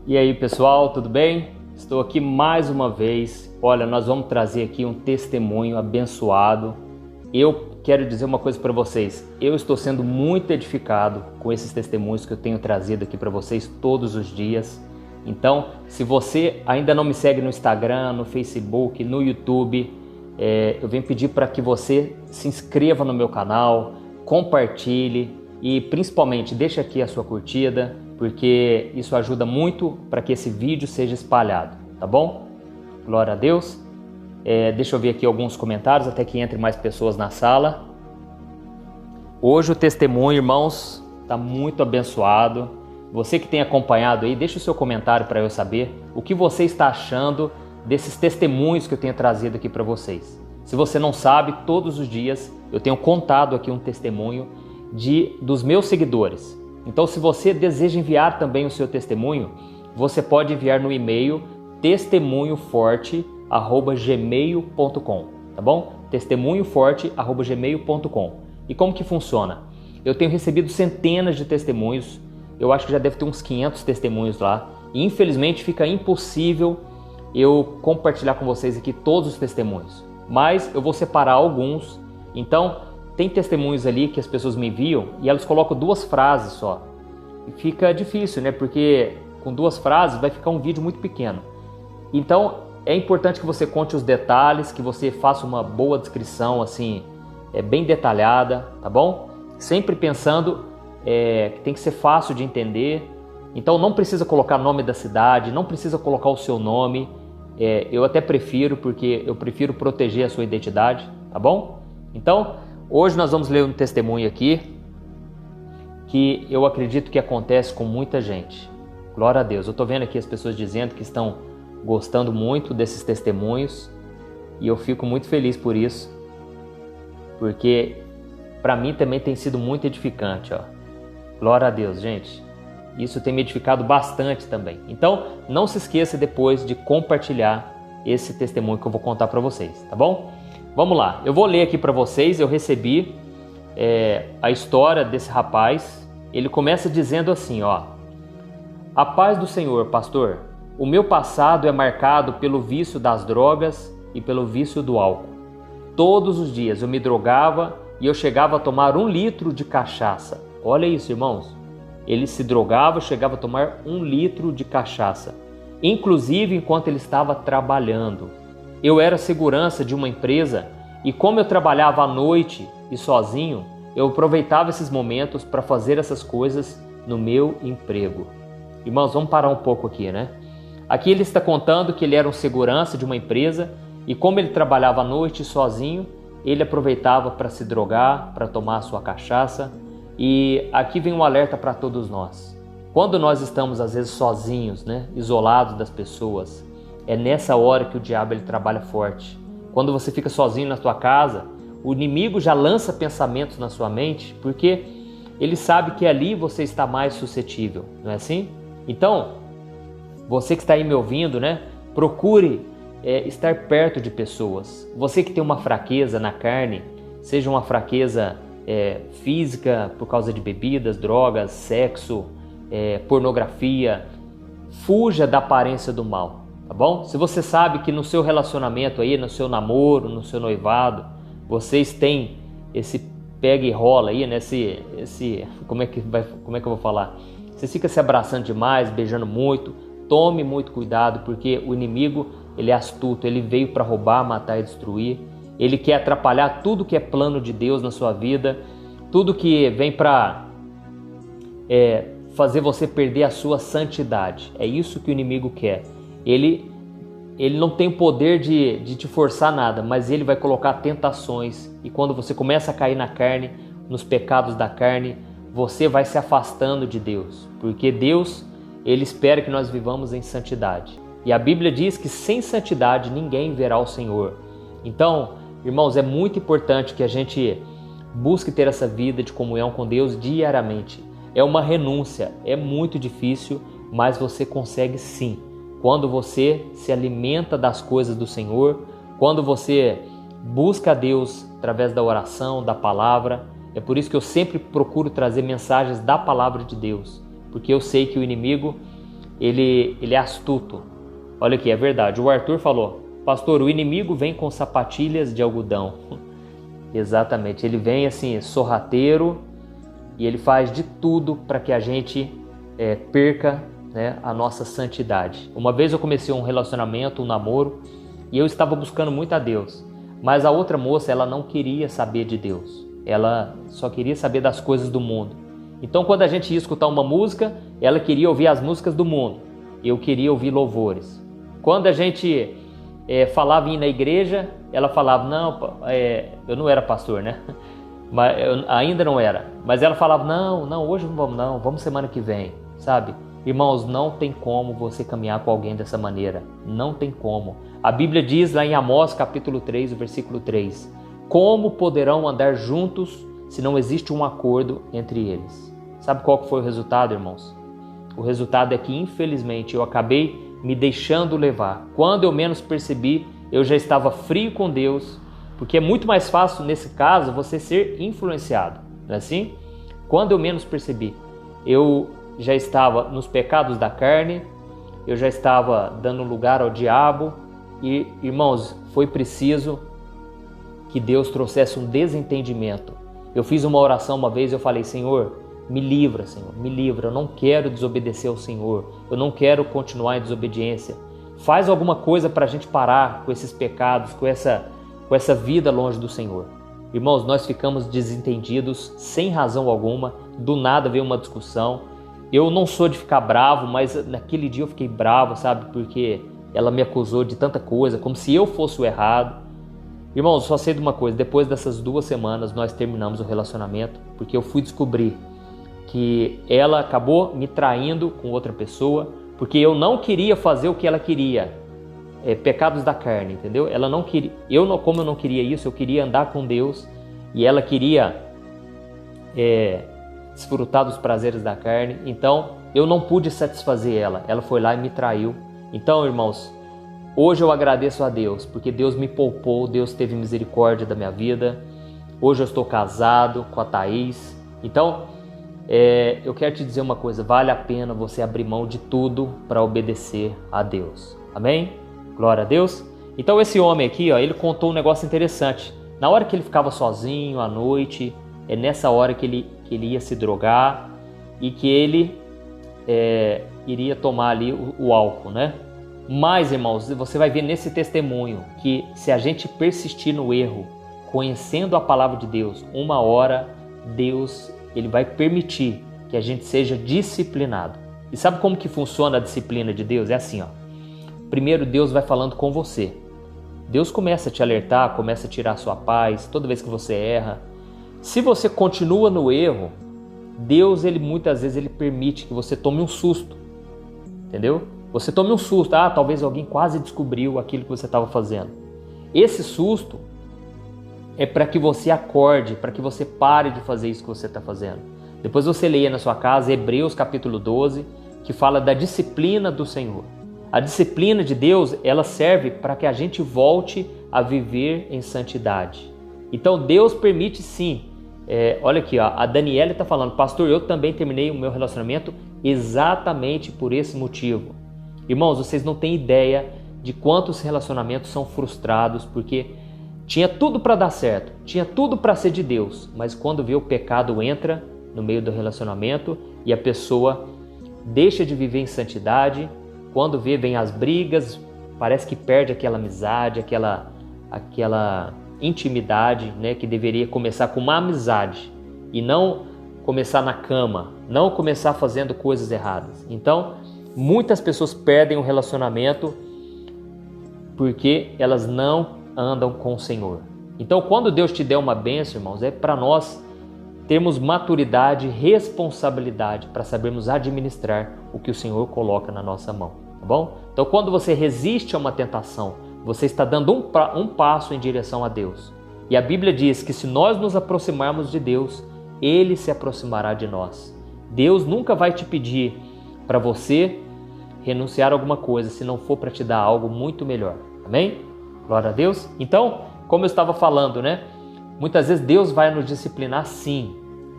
E aí pessoal, tudo bem? Estou aqui mais uma vez. Olha, nós vamos trazer aqui um testemunho abençoado. Eu quero dizer uma coisa para vocês. Eu estou sendo muito edificado com esses testemunhos que eu tenho trazido aqui para vocês todos os dias. Então, se você ainda não me segue no Instagram, no Facebook, no YouTube, eu venho pedir para que você se inscreva no meu canal, compartilhe e principalmente deixe aqui a sua curtida, porque isso ajuda muito para que esse vídeo seja espalhado, tá bom? Glória a Deus. Deixa eu ver aqui alguns comentários até que entre mais pessoas na sala. Hoje o testemunho, irmãos, está muito abençoado. Você que tem acompanhado aí, deixa o seu comentário para eu saber o que você está achando desses testemunhos que eu tenho trazido aqui para vocês. Se você não sabe, todos os dias eu tenho contado aqui um testemunho dos meus seguidores. Então, se você deseja enviar também o seu testemunho, você pode enviar no e-mail testemunhoforte@gmail.com, tá bom? testemunhoforte@gmail.com. E como que funciona? Eu tenho recebido centenas de testemunhos, eu acho que já deve ter uns 500 testemunhos lá, e infelizmente fica impossível eu compartilhar com vocês aqui todos os testemunhos, mas eu vou separar alguns. Então, tem testemunhos ali que as pessoas me enviam e elas colocam 2 frases só. E fica difícil, né? Porque com 2 frases vai ficar um vídeo muito pequeno. Então, é importante que você conte os detalhes, que você faça uma boa descrição, assim, bem detalhada, tá bom? Sempre pensando que tem que ser fácil de entender. Então, não precisa colocar nome da cidade, não precisa colocar o seu nome. Eu até prefiro, porque eu prefiro proteger a sua identidade, tá bom? Então, hoje nós vamos ler um testemunho aqui que eu acredito que acontece com muita gente. Glória a Deus. Eu estou vendo aqui as pessoas dizendo que estão gostando muito desses testemunhos e eu fico muito feliz por isso, porque para mim também tem sido muito edificante, ó. Glória a Deus, gente. Isso tem me edificado bastante também. Então, não se esqueça depois de compartilhar esse testemunho que eu vou contar para vocês, tá bom? Vamos lá, eu vou ler aqui para vocês. Eu recebi a história desse rapaz. Ele começa dizendo assim, ó: a paz do Senhor, pastor. O meu passado é marcado pelo vício das drogas e pelo vício do álcool. Todos os dias eu me drogava e eu chegava a tomar 1 litro de cachaça. Olha isso, irmãos. Ele se drogava e chegava a tomar 1 litro de cachaça, inclusive enquanto ele estava trabalhando. Eu era segurança de uma empresa e como eu trabalhava à noite e sozinho, eu aproveitava esses momentos para fazer essas coisas no meu emprego. Irmãos, vamos parar um pouco aqui, né? Aqui ele está contando que ele era um segurança de uma empresa e como ele trabalhava à noite sozinho, ele aproveitava para se drogar, para tomar a sua cachaça. E aqui vem um alerta para todos nós. Quando nós estamos às vezes sozinhos, né, isolados das pessoas, é nessa hora que o diabo ele trabalha forte. Quando você fica sozinho na sua casa, o inimigo já lança pensamentos na sua mente, porque ele sabe que ali você está mais suscetível, não é assim? Então, você que está aí me ouvindo, né, procure estar perto de pessoas. Você que tem uma fraqueza na carne, seja uma fraqueza física por causa de bebidas, drogas, sexo, pornografia, fuja da aparência do mal, tá bom? Se você sabe que no seu relacionamento aí, no seu namoro, no seu noivado, vocês têm esse pega e rola aí, né? Como é que eu vou falar? Você fica se abraçando demais, beijando muito. Tome muito cuidado, porque o inimigo ele é astuto, ele veio para roubar, matar e destruir. Ele quer atrapalhar tudo que é plano de Deus na sua vida, tudo que vem para fazer você perder a sua santidade. É isso que o inimigo quer. Ele não tem o poder de te forçar nada, mas ele vai colocar tentações. E quando você começa a cair na carne, nos pecados da carne, você vai se afastando de Deus. Porque Deus, ele espera que nós vivamos em santidade. E a Bíblia diz que sem santidade ninguém verá o Senhor. Então, irmãos, é muito importante que a gente busque ter essa vida de comunhão com Deus diariamente. É uma renúncia, é muito difícil, mas você consegue sim. Quando você se alimenta das coisas do Senhor, quando você busca a Deus através da oração, da palavra. É por isso que eu sempre procuro trazer mensagens da palavra de Deus, porque eu sei que o inimigo ele é astuto. Olha aqui, é verdade. O Arthur falou: pastor, o inimigo vem com sapatilhas de algodão. Exatamente, ele vem assim, sorrateiro, e ele faz de tudo para que a gente perca, né, a nossa santidade. Uma vez eu comecei um relacionamento, um namoro, e eu estava buscando muito a Deus, mas a outra moça, ela não queria saber de Deus, ela só queria saber das coisas do mundo. Então quando a gente ia escutar uma música, ela queria ouvir as músicas do mundo, eu queria ouvir louvores. Quando a gente falava em ir na igreja, ela falava: não, eu não era pastor, né? Mas eu ainda não era. Mas ela falava: não, hoje não vamos não, vamos semana que vem, sabe? Irmãos, não tem como você caminhar com alguém dessa maneira, não tem como. A Bíblia diz lá em Amós capítulo 3, o versículo 3, como poderão andar juntos se não existe um acordo entre eles? Sabe qual que foi o resultado, irmãos? O resultado é que, infelizmente, eu acabei me deixando levar. Quando eu menos percebi, eu já estava frio com Deus, porque é muito mais fácil, nesse caso, você ser influenciado, não é assim? Quando eu menos percebi, eu já estava nos pecados da carne, eu já estava dando lugar ao diabo e, irmãos, foi preciso que Deus trouxesse um desentendimento. Eu fiz uma oração uma vez, eu falei: Senhor, me livra, eu não quero desobedecer ao Senhor, eu não quero continuar em desobediência. Faz alguma coisa para a gente parar com esses pecados, com essa vida longe do Senhor. Irmãos, nós ficamos desentendidos sem razão alguma, do nada veio uma discussão. Eu não sou de ficar bravo, mas naquele dia eu fiquei bravo, sabe? Porque ela me acusou de tanta coisa, como se eu fosse o errado. Irmãos, só sei de uma coisa: depois dessas 2 semanas nós terminamos o relacionamento, porque eu fui descobrir que ela acabou me traindo com outra pessoa, porque eu não queria fazer o que ela queria, pecados da carne, entendeu? Ela não queria, como eu não queria isso, eu queria andar com Deus, e ela queria desfrutar dos prazeres da carne, então eu não pude satisfazer ela foi lá e me traiu. Então, irmãos, hoje eu agradeço a Deus, porque Deus me poupou, Deus teve misericórdia da minha vida. Hoje eu estou casado com a Thaís. Então, eu quero te dizer uma coisa: vale a pena você abrir mão de tudo para obedecer a Deus. Amém? Glória a Deus. Então esse homem aqui, ele contou um negócio interessante. Na hora que ele ficava sozinho à noite, é nessa hora que ele ia se drogar e que ele iria tomar ali o álcool, né? Mas, irmãos, você vai ver nesse testemunho que se a gente persistir no erro, conhecendo a palavra de Deus, uma hora Deus ele vai permitir que a gente seja disciplinado. E sabe como que funciona a disciplina de Deus? É assim, Primeiro Deus vai falando com você. Deus começa a te alertar, começa a tirar a sua paz toda vez que você erra. Se você continua no erro, Deus muitas vezes ele permite que você tome um susto. Entendeu? Você tome um susto. Talvez alguém quase descobriu aquilo que você estava fazendo. Esse susto é para que você acorde, para que você pare de fazer isso que você está fazendo. Depois você leia na sua casa Hebreus capítulo 12, que fala da disciplina do Senhor. A disciplina de Deus, ela serve para que a gente volte a viver em santidade. Então Deus permite sim. Olha aqui, a Daniela está falando: pastor, eu também terminei o meu relacionamento exatamente por esse motivo. Irmãos, vocês não têm ideia de quantos relacionamentos são frustrados, porque tinha tudo para dar certo, tinha tudo para ser de Deus, mas quando vê o pecado entra no meio do relacionamento e a pessoa deixa de viver em santidade. Quando vê, vem as brigas, parece que perde aquela amizade, aquela intimidade, né, que deveria começar com uma amizade e não começar na cama, não começar fazendo coisas erradas. Então, muitas pessoas perdem o relacionamento porque elas não andam com o Senhor. Então, quando Deus te der uma bênção, irmãos, é para nós termos maturidade e responsabilidade para sabermos administrar o que o Senhor coloca na nossa mão, tá bom? Então, quando você resiste a uma tentação, você está dando um passo em direção a Deus. E a Bíblia diz que se nós nos aproximarmos de Deus, Ele se aproximará de nós. Deus nunca vai te pedir para você renunciar a alguma coisa, se não for para te dar algo muito melhor. Amém? Glória a Deus. Então, como eu estava falando, né? Muitas vezes Deus vai nos disciplinar sim,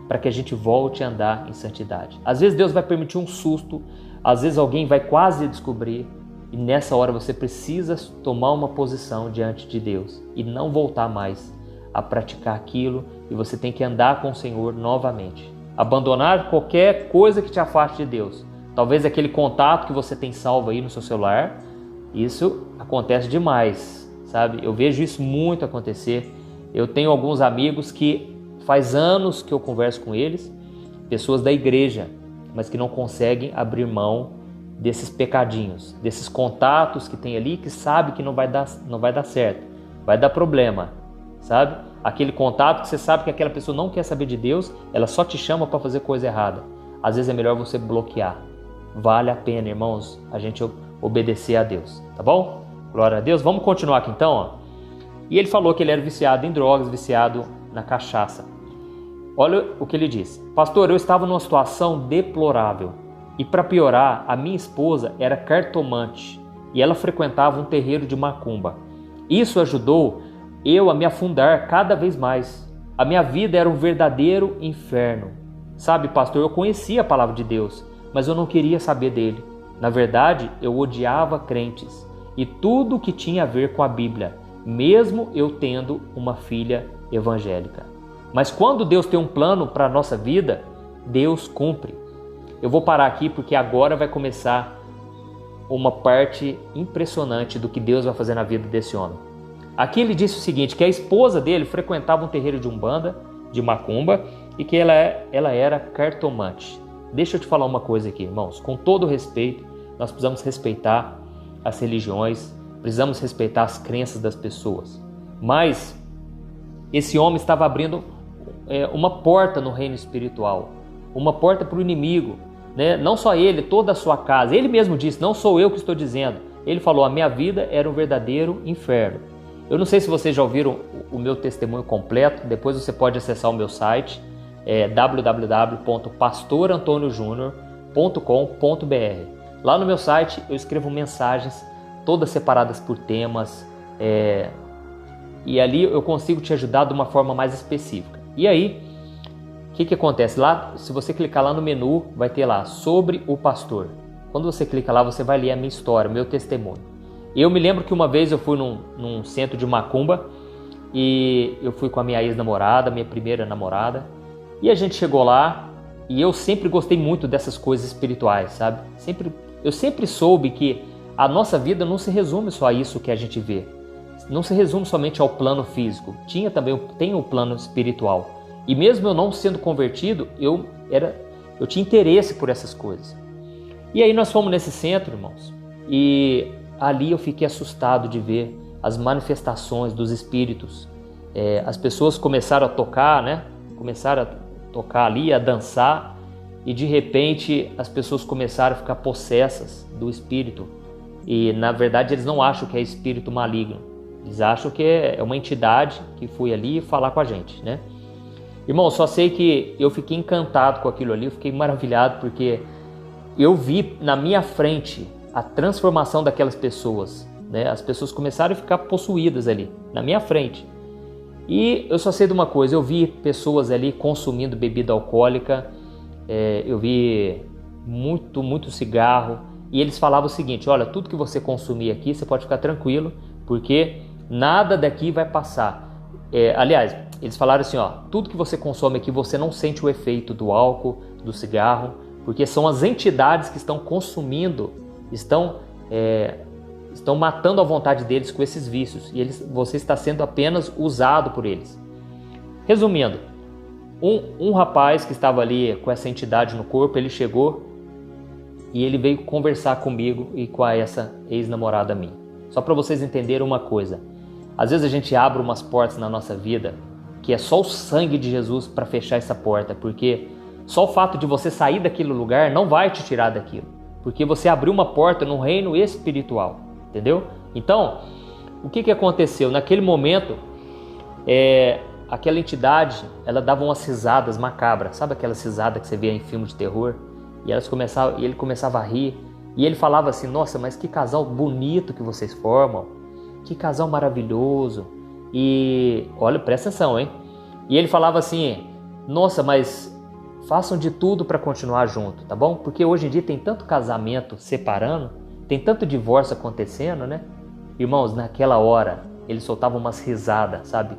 para que a gente volte a andar em santidade. Às vezes Deus vai permitir um susto, Às vezes alguém vai quase descobrir e nessa hora você precisa tomar uma posição diante de Deus e não voltar mais a praticar aquilo, e você tem que andar com o Senhor novamente. Abandonar qualquer coisa que te afaste de Deus. Talvez aquele contato que você tem salvo aí no seu celular, isso acontece demais, sabe? Eu vejo isso muito acontecer. Eu tenho alguns amigos que faz anos que eu converso com eles, pessoas da igreja, mas que não conseguem abrir mão desses pecadinhos, desses contatos que tem ali, que sabe que não vai dar certo, vai dar problema, sabe? Aquele contato que você sabe que aquela pessoa não quer saber de Deus, ela só te chama para fazer coisa errada. Às vezes é melhor você bloquear. Vale a pena, irmãos, a gente obedecer a Deus, tá bom? Glória a Deus. Vamos continuar aqui então, ó. E ele falou que ele era viciado em drogas, viciado na cachaça. Olha o que ele disse. Pastor, eu estava numa situação deplorável. E para piorar, a minha esposa era cartomante e ela frequentava um terreiro de macumba. Isso ajudou eu a me afundar cada vez mais. A minha vida era um verdadeiro inferno. Sabe, pastor, eu conhecia a palavra de Deus, mas eu não queria saber dele. Na verdade, eu odiava crentes e tudo que tinha a ver com a Bíblia, mesmo eu tendo uma filha evangélica. Mas quando Deus tem um plano para a nossa vida, Deus cumpre. Eu vou parar aqui porque agora vai começar uma parte impressionante do que Deus vai fazer na vida desse homem. Aqui ele disse o seguinte, que a esposa dele frequentava um terreiro de umbanda, de macumba, e que ela era cartomante. Deixa eu te falar uma coisa aqui, irmãos. Com todo respeito, nós precisamos respeitar as religiões, precisamos respeitar as crenças das pessoas. Mas esse homem estava abrindo uma porta no reino espiritual, uma porta para o inimigo, né? Não só ele, toda a sua casa. Ele mesmo disse, não sou eu que estou dizendo. Ele falou, a minha vida era um verdadeiro inferno. Eu não sei se vocês já ouviram o meu testemunho completo, depois você pode acessar o meu site, www.pastorantonio.com.br. Lá no meu site eu escrevo mensagens todas separadas por temas, e ali eu consigo te ajudar de uma forma mais específica. E aí, o que acontece? Lá, se você clicar lá no menu, vai ter lá, sobre o pastor. Quando você clica lá, você vai ler a minha história, o meu testemunho. Eu me lembro que uma vez eu fui num centro de macumba, e eu fui com a minha ex-namorada, minha primeira namorada, e a gente chegou lá, e eu sempre gostei muito dessas coisas espirituais, sabe? Eu sempre soube que a nossa vida não se resume só a isso que a gente vê. Não se resume somente ao plano físico. Tem o plano espiritual. E mesmo eu não sendo convertido, eu tinha interesse por essas coisas. E aí nós fomos nesse centro, irmãos, e ali eu fiquei assustado de ver as manifestações dos espíritos. As pessoas começaram a tocar, né? Começaram a tocar ali, a dançar, e de repente as pessoas começaram a ficar possessas do espírito. E na verdade eles não acham que é espírito maligno. Eles acham que é uma entidade que foi ali falar com a gente, né? Irmão, só sei que eu fiquei encantado com aquilo ali, eu fiquei maravilhado porque eu vi na minha frente a transformação daquelas pessoas, né? As pessoas começaram a ficar possuídas ali, na minha frente. E eu só sei de uma coisa, eu vi pessoas ali consumindo bebida alcoólica, eu vi muito cigarro, e eles falavam o seguinte, olha, tudo que você consumir aqui, você pode ficar tranquilo, porque nada daqui vai passar. Aliás, eles falaram assim, ó, tudo que você consome aqui, você não sente o efeito do álcool, do cigarro, porque são as entidades que estão consumindo, estão matando a vontade deles com esses vícios, e você está sendo apenas usado por eles. Resumindo, um rapaz que estava ali com essa entidade no corpo, ele chegou e ele veio conversar comigo e com essa ex-namorada minha. Só para vocês entenderem uma coisa, às vezes a gente abre umas portas na nossa vida que é só o sangue de Jesus para fechar essa porta, porque só o fato de você sair daquele lugar não vai te tirar daquilo, porque você abriu uma porta no reino espiritual, entendeu? Então, o que aconteceu? Naquele momento, aquela entidade, ela dava umas risadas macabras, sabe aquelas risadas que você vê em filme de terror? E ele começava a rir, e ele falava assim, nossa, mas que casal bonito que vocês formam, que casal maravilhoso, e olha, presta atenção, hein? E ele falava assim, nossa, mas façam de tudo para continuar junto, tá bom? Porque hoje em dia tem tanto casamento separando, tem tanto divórcio acontecendo, né? Irmãos, naquela hora, ele soltava umas risadas, sabe?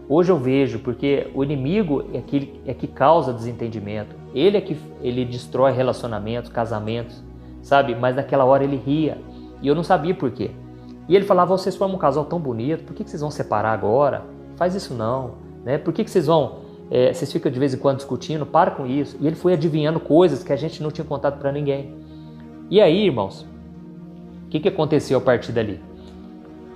Hoje eu vejo, porque o inimigo é que causa desentendimento. Ele é que ele destrói relacionamentos, casamentos, sabe? Mas naquela hora ele ria. E eu não sabia por quê. E ele falava, vocês formam um casal tão bonito, por que vocês vão separar agora? Faz isso não, né? Por que vocês vão... vocês ficam de vez em quando discutindo? Para com isso. E ele foi adivinhando coisas que a gente não tinha contado para ninguém. E aí, irmãos, o que aconteceu a partir dali?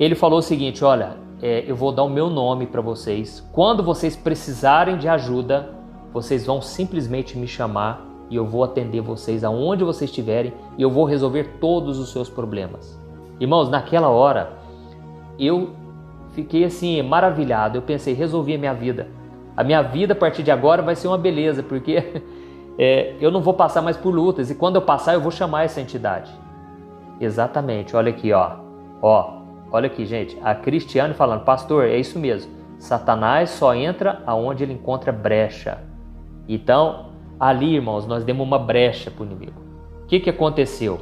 Ele falou o seguinte, olha, eu vou dar o meu nome para vocês. Quando vocês precisarem de ajuda, vocês vão simplesmente me chamar e eu vou atender vocês aonde vocês estiverem e eu vou resolver todos os seus problemas. Irmãos, naquela hora, eu fiquei assim, maravilhado. Eu pensei, resolvi a minha vida. A minha vida a partir de agora vai ser uma beleza, porque eu não vou passar mais por lutas. E quando eu passar, eu vou chamar essa entidade. Exatamente, olha aqui, olha aqui, gente. A Cristiane falando, pastor, é isso mesmo. Satanás só entra aonde ele encontra brecha. Então, ali, irmãos, nós demos uma brecha para o inimigo. O que aconteceu?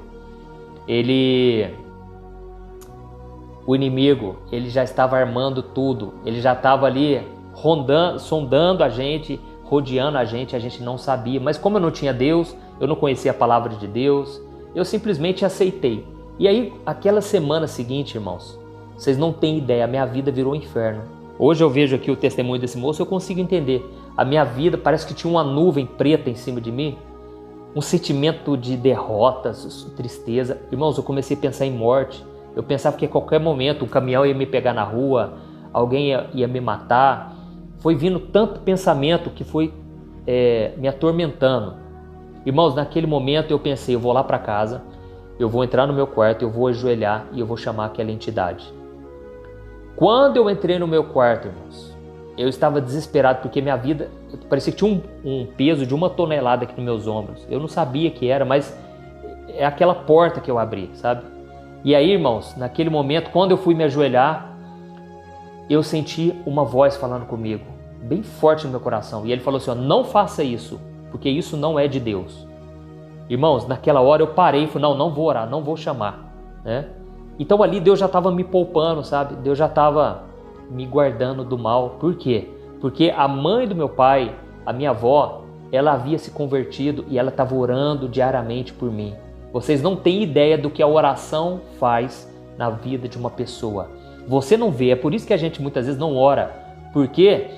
O inimigo, ele já estava armando tudo. Ele já estava ali rondando, sondando a gente, rodeando a gente não sabia. Mas como eu não tinha Deus, eu não conhecia a palavra de Deus, eu simplesmente aceitei. E aí, aquela semana seguinte, irmãos, vocês não têm ideia, a minha vida virou um inferno. Hoje eu vejo aqui o testemunho desse moço, eu consigo entender. A minha vida parece que tinha uma nuvem preta em cima de mim, um sentimento de derrotas, tristeza. Irmãos, eu comecei a pensar em morte. Eu pensava que a qualquer momento um caminhão ia me pegar na rua, alguém ia me matar. Foi vindo tanto pensamento que foi me atormentando. Irmãos, naquele momento eu pensei, eu vou lá para casa, eu vou entrar no meu quarto, eu vou ajoelhar e eu vou chamar aquela entidade. Quando eu entrei no meu quarto, irmãos, eu estava desesperado porque minha vida parecia que tinha um peso de 1 tonelada aqui nos meus ombros. Eu não sabia que era, mas é aquela porta que eu abri, sabe? E aí, irmãos, naquele momento, quando eu fui me ajoelhar, eu senti uma voz falando comigo, bem forte no meu coração. E ele falou assim, não faça isso, porque isso não é de Deus. Irmãos, naquela hora eu parei e falei, não vou orar, não vou chamar, né? Então ali Deus já estava me poupando, sabe? Deus já estava me guardando do mal. Por quê? Porque a mãe do meu pai, a minha avó, ela havia se convertido e ela estava orando diariamente por mim. Vocês não têm ideia do que a oração faz na vida de uma pessoa. Você não vê, é por isso que a gente muitas vezes não ora, porque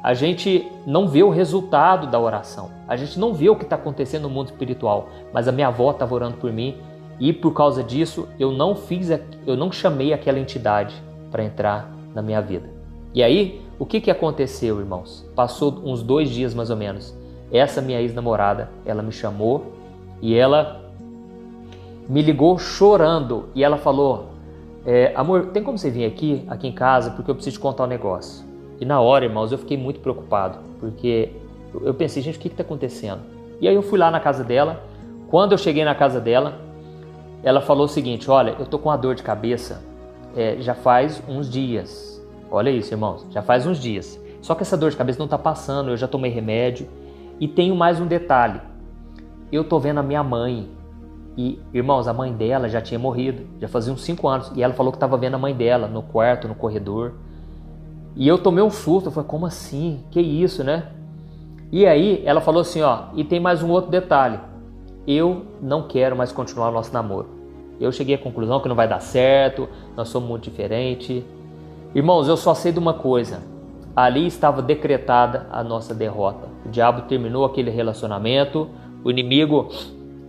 a gente não vê o resultado da oração. A gente não vê o que está acontecendo no mundo espiritual. Mas a minha avó estava orando por mim e por causa disso eu não chamei aquela entidade para entrar na minha vida. E aí, o que aconteceu, irmãos? Passou uns 2 dias mais ou menos. Essa minha ex-namorada, ela me chamou e ela me ligou chorando e ela falou, amor, tem como você vir aqui em casa porque eu preciso te contar um negócio. E na hora, irmãos, eu fiquei muito preocupado, porque eu pensei, gente, o que está acontecendo? E aí eu fui lá na casa dela. Quando eu cheguei na casa dela, ela falou o seguinte, olha, eu tô com uma dor de cabeça já faz uns dias. Olha isso, irmãos, já faz uns dias. Só que essa dor de cabeça não está passando, eu já tomei remédio. E tenho mais um detalhe, eu tô vendo a minha mãe. E, irmãos, a mãe dela já tinha morrido, já fazia uns 5 anos. E ela falou que estava vendo a mãe dela no quarto, no corredor. E eu tomei um susto, eu falei, como assim? Que isso, né? E aí ela falou assim, e tem mais um outro detalhe. Eu não quero mais continuar o nosso namoro. Eu cheguei à conclusão que não vai dar certo, nós somos muito diferentes. Irmãos, eu só sei de uma coisa. Ali estava decretada a nossa derrota. O diabo terminou aquele relacionamento, o inimigo,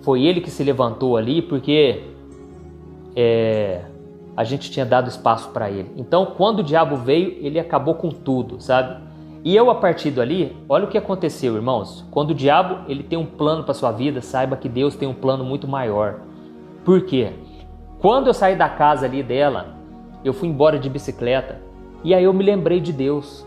foi ele que se levantou ali, porque a gente tinha dado espaço para ele. Então, quando o diabo veio, ele acabou com tudo, sabe? E eu, a partir dali, olha o que aconteceu, irmãos. Quando o diabo ele tem um plano para sua vida, saiba que Deus tem um plano muito maior. Por quê? Quando eu saí da casa ali dela, eu fui embora de bicicleta e aí eu me lembrei de Deus.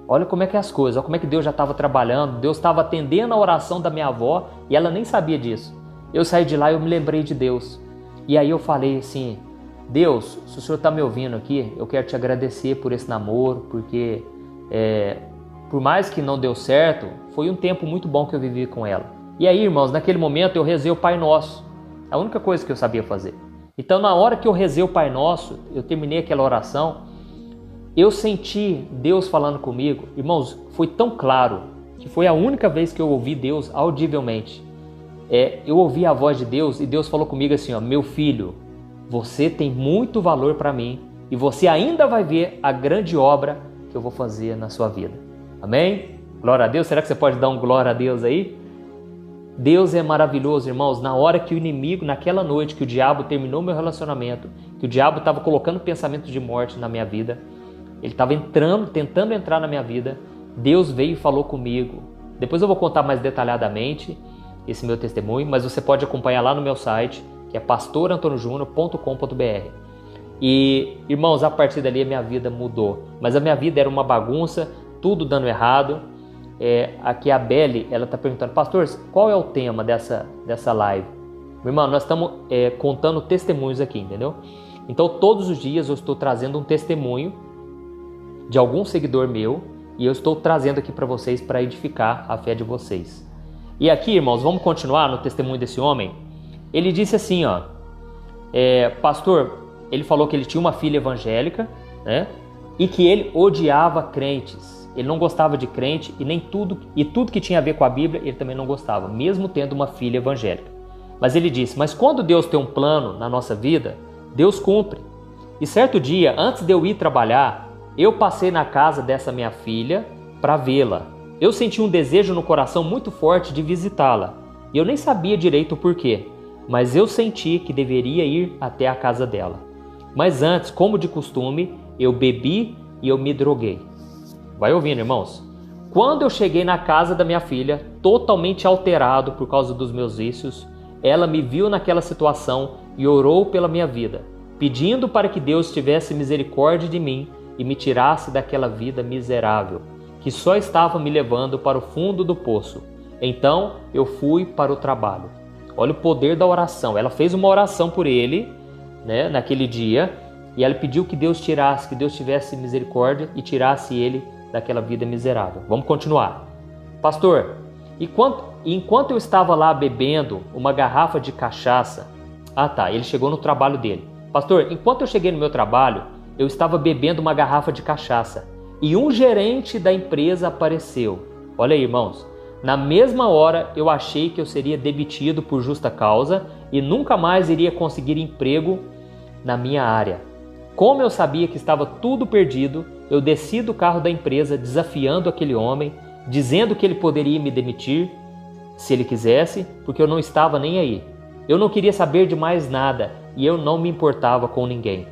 Olha como é que é as coisas, olha como é que Deus já estava trabalhando, Deus estava atendendo a oração da minha avó e ela nem sabia disso. Eu saí de lá e eu me lembrei de Deus. E aí eu falei assim, Deus, se o Senhor está me ouvindo aqui, eu quero te agradecer por esse namoro, porque por mais que não deu certo, foi um tempo muito bom que eu vivi com ela. E aí, irmãos, naquele momento eu rezei o Pai Nosso, a única coisa que eu sabia fazer. Então, na hora que eu rezei o Pai Nosso, eu terminei aquela oração, eu senti Deus falando comigo. Irmãos, foi tão claro que foi a única vez que eu ouvi Deus audivelmente. Eu ouvi a voz de Deus e Deus falou comigo assim, ó, meu filho, você tem muito valor para mim e você ainda vai ver a grande obra que eu vou fazer na sua vida. Amém? Glória a Deus. Será que você pode dar um glória a Deus aí? Deus é maravilhoso, irmãos. Na hora que o inimigo, naquela noite que o diabo terminou meu relacionamento, que o diabo estava colocando pensamentos de morte na minha vida, ele estava tentando entrar na minha vida, Deus veio e falou comigo. Depois eu vou contar mais detalhadamente esse meu testemunho, mas você pode acompanhar lá no meu site, que é pastorantonojunior.com.br. E, irmãos, a partir dali a minha vida mudou. Mas a minha vida era uma bagunça, tudo dando errado. Aqui a Belle, ela está perguntando, pastor, qual é o tema dessa live? Meu irmão, nós estamos contando testemunhos aqui, entendeu? Então, todos os dias eu estou trazendo um testemunho de algum seguidor meu e eu estou trazendo aqui para vocês para edificar a fé de vocês. E aqui, irmãos, vamos continuar no testemunho desse homem? Ele disse assim, ó, pastor, ele falou que ele tinha uma filha evangélica, né? E que ele odiava crentes. Ele não gostava de crente e tudo que tinha a ver com a Bíblia ele também não gostava, mesmo tendo uma filha evangélica. Mas ele disse, mas quando Deus tem um plano na nossa vida, Deus cumpre. E certo dia, antes de eu ir trabalhar, eu passei na casa dessa minha filha para vê-la. Eu senti um desejo no coração muito forte de visitá-la. E eu nem sabia direito o porquê, mas eu senti que deveria ir até a casa dela. Mas antes, como de costume, eu bebi e eu me droguei. Vai ouvindo, irmãos. Quando eu cheguei na casa da minha filha, totalmente alterado por causa dos meus vícios, ela me viu naquela situação e orou pela minha vida, pedindo para que Deus tivesse misericórdia de mim e me tirasse daquela vida miserável, que só estava me levando para o fundo do poço. Então eu fui para o trabalho. Olha o poder da oração. Ela fez uma oração por ele, né, naquele dia, e ela pediu que Deus tirasse, que Deus tivesse misericórdia e tirasse ele daquela vida miserável. Vamos continuar. Pastor, enquanto eu estava lá bebendo uma garrafa de cachaça... ele chegou no trabalho dele. Pastor, enquanto eu cheguei no meu trabalho, eu estava bebendo uma garrafa de cachaça e um gerente da empresa apareceu. Olha aí, irmãos. Na mesma hora, eu achei que eu seria demitido por justa causa e nunca mais iria conseguir emprego na minha área. Como eu sabia que estava tudo perdido, eu desci do carro da empresa desafiando aquele homem, dizendo que ele poderia me demitir se ele quisesse, porque eu não estava nem aí. Eu não queria saber de mais nada e eu não me importava com ninguém.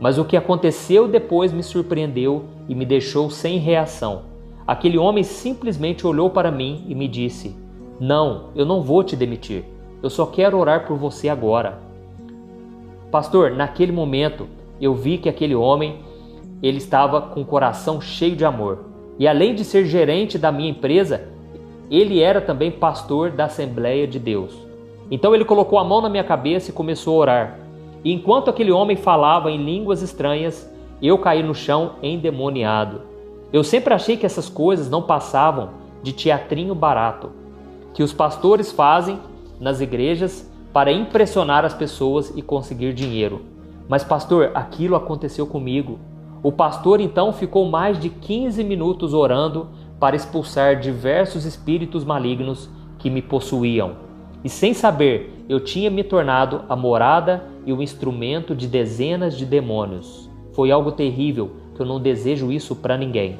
Mas o que aconteceu depois me surpreendeu e me deixou sem reação. Aquele homem simplesmente olhou para mim e me disse: "Não, eu não vou te demitir. Eu só quero orar por você agora." Pastor, naquele momento eu vi que aquele homem, ele estava com o coração cheio de amor. E além de ser gerente da minha empresa, ele era também pastor da Assembleia de Deus. Então ele colocou a mão na minha cabeça e começou a orar. E enquanto aquele homem falava em línguas estranhas, eu caí no chão endemoniado. Eu sempre achei que essas coisas não passavam de teatrinho barato, que os pastores fazem nas igrejas para impressionar as pessoas e conseguir dinheiro. Mas pastor, aquilo aconteceu comigo. O pastor então ficou mais de 15 minutos orando para expulsar diversos espíritos malignos que me possuíam. E sem saber, eu tinha me tornado a morada e o instrumento de dezenas de demônios. Foi algo terrível, que eu não desejo isso para ninguém.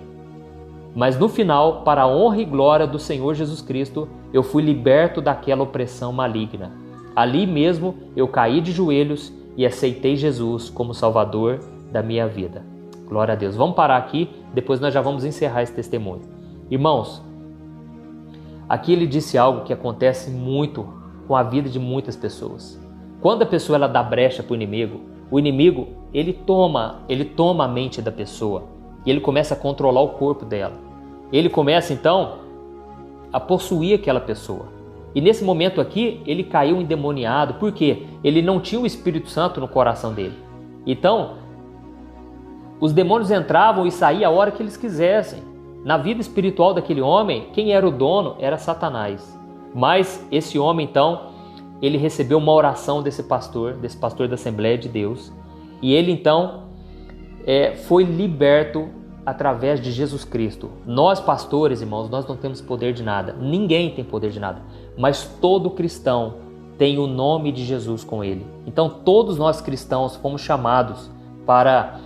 Mas no final, para a honra e glória do Senhor Jesus Cristo, eu fui liberto daquela opressão maligna. Ali mesmo eu caí de joelhos e aceitei Jesus como Salvador da minha vida. Glória a Deus. Vamos parar aqui, depois nós já vamos encerrar esse testemunho. Irmãos, aqui ele disse algo que acontece muito com a vida de muitas pessoas. Quando a pessoa ela dá brecha para o inimigo ele toma a mente da pessoa e ele começa a controlar o corpo dela. Ele começa então a possuir aquela pessoa. E nesse momento aqui, ele caiu endemoniado, porque ele não tinha o Espírito Santo no coração dele. Então, os demônios entravam e saíam a hora que eles quisessem. Na vida espiritual daquele homem, quem era o dono era Satanás. Mas esse homem, então, ele recebeu uma oração desse pastor da Assembleia de Deus. E ele, então, foi liberto através de Jesus Cristo. Nós, pastores, irmãos, nós não temos poder de nada. Ninguém tem poder de nada. Mas todo cristão tem o nome de Jesus com ele. Então, todos nós cristãos fomos chamados para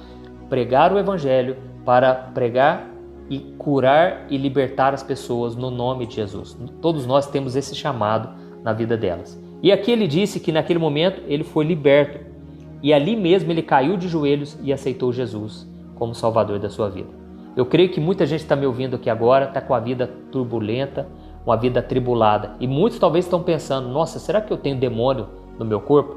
pregar o Evangelho, para pregar e curar e libertar as pessoas no nome de Jesus. Todos nós temos esse chamado na vida delas. E aqui ele disse que naquele momento ele foi liberto e ali mesmo ele caiu de joelhos e aceitou Jesus como Salvador da sua vida. Eu creio que muita gente está me ouvindo aqui agora, está com a vida turbulenta, uma vida atribulada, e muitos talvez estão pensando: nossa, será que eu tenho demônio no meu corpo?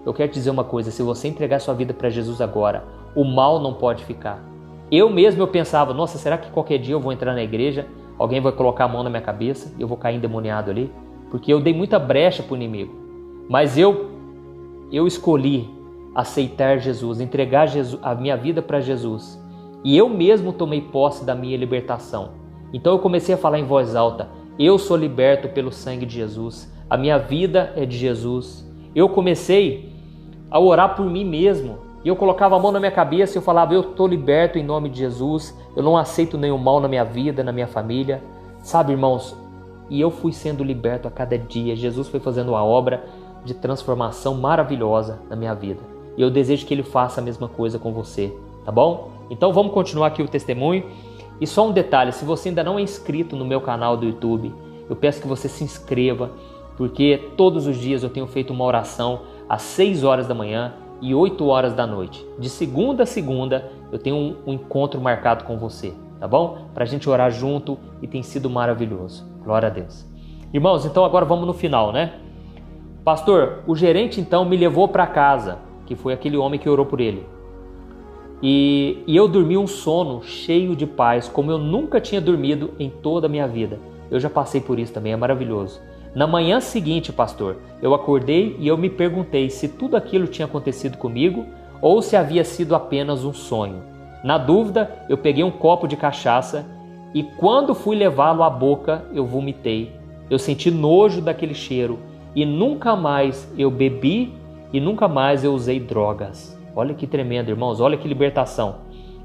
Eu quero te dizer uma coisa: se você entregar sua vida para Jesus agora, o mal não pode ficar. Eu pensava: nossa, será que qualquer dia eu vou entrar na igreja, alguém vai colocar a mão na minha cabeça e eu vou cair endemoniado ali? Porque eu dei muita brecha para o inimigo. Mas eu escolhi aceitar Jesus, entregar a minha vida para Jesus. E eu mesmo tomei posse da minha libertação. Então eu comecei a falar em voz alta: eu sou liberto pelo sangue de Jesus. A minha vida é de Jesus. Eu comecei a orar por mim mesmo. E eu colocava a mão na minha cabeça e eu falava: eu estou liberto em nome de Jesus. Eu não aceito nenhum mal na minha vida, na minha família. Sabe, irmãos? E eu fui sendo liberto a cada dia. Jesus foi fazendo uma obra de transformação maravilhosa na minha vida. E eu desejo que Ele faça a mesma coisa com você, tá bom? Então vamos continuar aqui o testemunho. E só um detalhe: se você ainda não é inscrito no meu canal do YouTube, eu peço que você se inscreva, porque todos os dias eu tenho feito uma oração às 6 horas da manhã e 8 horas da noite. De segunda a segunda eu tenho um encontro marcado com você, tá bom? Para a gente orar junto, e tem sido maravilhoso. Glória a Deus. Irmãos, então agora vamos no final, né? Pastor, o gerente então me levou para casa, que foi aquele homem que orou por ele. E eu dormi um sono cheio de paz, como eu nunca tinha dormido em toda a minha vida. Eu já passei por isso também, é maravilhoso. Na manhã seguinte, pastor, eu acordei e eu me perguntei se tudo aquilo tinha acontecido comigo ou se havia sido apenas um sonho. Na dúvida, eu peguei um copo de cachaça e quando fui levá-lo à boca, eu vomitei. Eu senti nojo daquele cheiro e nunca mais eu bebi e nunca mais eu usei drogas. Olha que tremendo, irmãos, olha que libertação.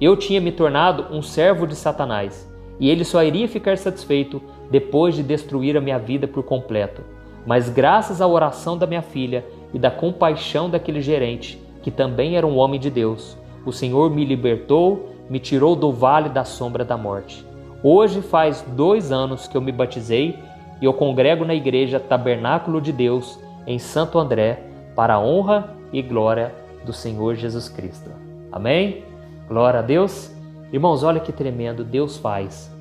Eu tinha me tornado um servo de Satanás e ele só iria ficar satisfeito depois de destruir a minha vida por completo. Mas graças à oração da minha filha e da compaixão daquele gerente, que também era um homem de Deus, o Senhor me libertou, me tirou do vale da sombra da morte. Hoje faz 2 anos que eu me batizei e eu congrego na igreja Tabernáculo de Deus em Santo André para a honra e glória do Senhor Jesus Cristo. Amém? Glória a Deus. Irmãos, olha que tremendo Deus faz.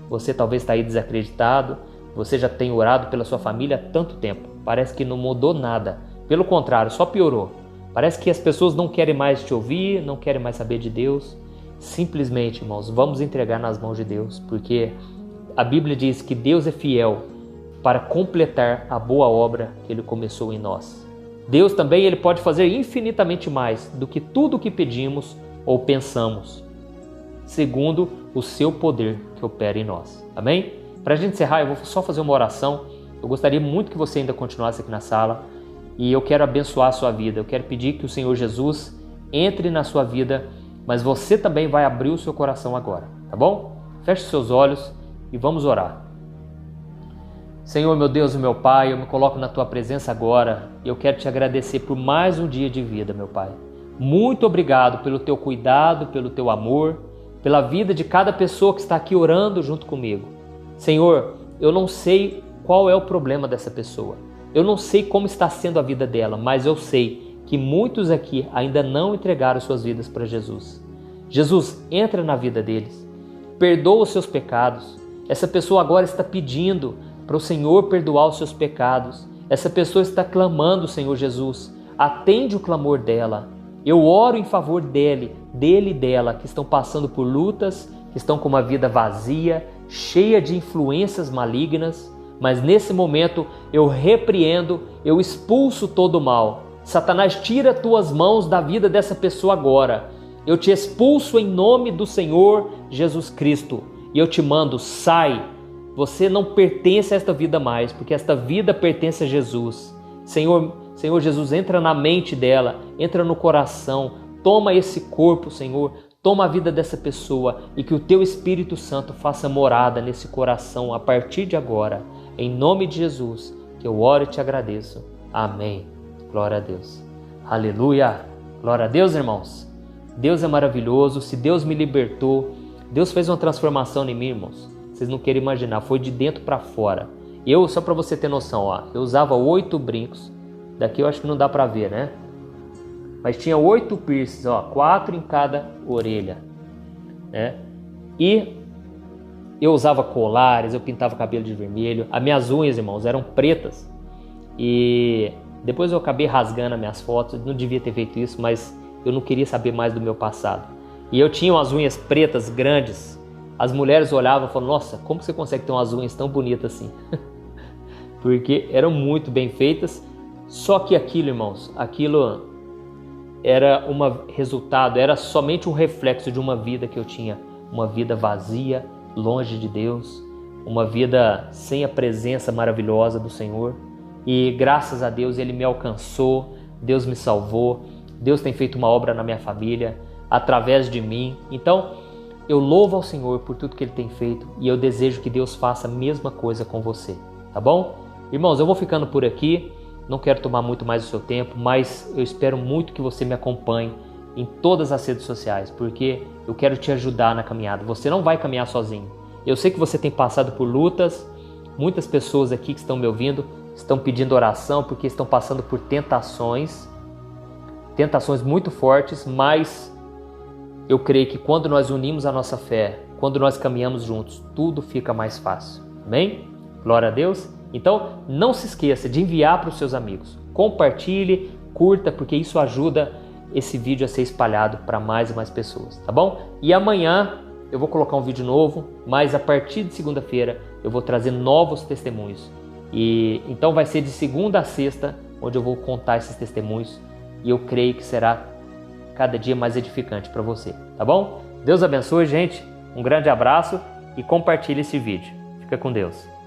Você talvez está aí desacreditado, você já tem orado pela sua família há tanto tempo. Parece que não mudou nada. Pelo contrário, só piorou. Parece que as pessoas não querem mais te ouvir, não querem mais saber de Deus. Simplesmente, irmãos, vamos entregar nas mãos de Deus, porque a Bíblia diz que Deus é fiel para completar a boa obra que Ele começou em nós. Deus também Ele pode fazer infinitamente mais do que tudo o que pedimos ou pensamos, segundo o seu poder que opera em nós. Amém? Para a gente encerrar, eu vou só fazer uma oração. Eu gostaria muito que você ainda continuasse aqui na sala e eu quero abençoar a sua vida. Eu quero pedir que o Senhor Jesus entre na sua vida, mas você também vai abrir o seu coração agora, tá bom? Feche os seus olhos e vamos orar. Senhor, meu Deus e meu Pai, eu me coloco na Tua presença agora e eu quero Te agradecer por mais um dia de vida, meu Pai. Muito obrigado pelo Teu cuidado, pelo Teu amor, pela vida de cada pessoa que está aqui orando junto comigo. Senhor, eu não sei qual é o problema dessa pessoa. Eu não sei como está sendo a vida dela, mas eu sei que muitos aqui ainda não entregaram suas vidas para Jesus. Jesus, entra na vida deles. Perdoa os seus pecados. Essa pessoa agora está pedindo para o Senhor perdoar os seus pecados. Essa pessoa está clamando, Senhor Jesus, atende o clamor dela. Eu oro em favor dele e dela, que estão passando por lutas, que estão com uma vida vazia, cheia de influências malignas, mas nesse momento eu repreendo, eu expulso todo o mal. Satanás, tira tuas mãos da vida dessa pessoa agora. Eu te expulso em nome do Senhor Jesus Cristo. e eu te mando, sai. Você não pertence a esta vida mais, porque esta vida pertence a Jesus. Senhor Jesus, entra na mente dela, entra no coração, toma esse corpo, Senhor, toma a vida dessa pessoa e que o Teu Espírito Santo faça morada nesse coração a partir de agora. Em nome de Jesus, que eu oro e te agradeço. Amém. Glória a Deus. Aleluia. Glória a Deus, irmãos. Deus é maravilhoso. Se Deus me libertou, Deus fez uma transformação em mim, irmãos. Vocês não querem imaginar, foi de dentro para fora. Eu, só para você ter noção, ó, eu usava 8 brincos. Daqui eu acho que não dá para ver, né? Mas tinha 8 piercings, ó, 4 em cada orelha, né? E eu usava colares, eu pintava cabelo de vermelho. As minhas unhas, irmãos, eram pretas. E depois eu acabei rasgando as minhas fotos. Não devia ter feito isso, mas eu não queria saber mais do meu passado. E eu tinha umas unhas pretas grandes. As mulheres olhavam e falavam, nossa, como você consegue ter umas unhas tão bonitas assim? Porque eram muito bem feitas. Só que aquilo, irmãos, aquilo era resultado, era somente um reflexo de uma vida que eu tinha. Uma vida vazia, longe de Deus. Uma vida sem a presença maravilhosa do Senhor. E graças a Deus Ele me alcançou, Deus me salvou. Deus tem feito uma obra na minha família, através de mim. Então, eu louvo ao Senhor por tudo que Ele tem feito e eu desejo que Deus faça a mesma coisa com você, tá bom? Irmãos, eu vou ficando por aqui, não quero tomar muito mais o seu tempo, mas eu espero muito que você me acompanhe em todas as redes sociais, porque eu quero te ajudar na caminhada. Você não vai caminhar sozinho. Eu sei que você tem passado por lutas, muitas pessoas aqui que estão me ouvindo estão pedindo oração porque estão passando por tentações muito fortes, mas eu creio que quando nós unimos a nossa fé, quando nós caminhamos juntos, tudo fica mais fácil. Amém? Glória a Deus. Então, não se esqueça de enviar para os seus amigos. Compartilhe, curta, porque isso ajuda esse vídeo a ser espalhado para mais e mais pessoas, tá bom? E amanhã eu vou colocar um vídeo novo, mas a partir de segunda-feira eu vou trazer novos testemunhos. E então vai ser de segunda a sexta, onde eu vou contar esses testemunhos, e eu creio que será cada dia mais edificante para você, tá bom? Deus abençoe, gente. Um grande abraço e compartilhe esse vídeo. Fica com Deus.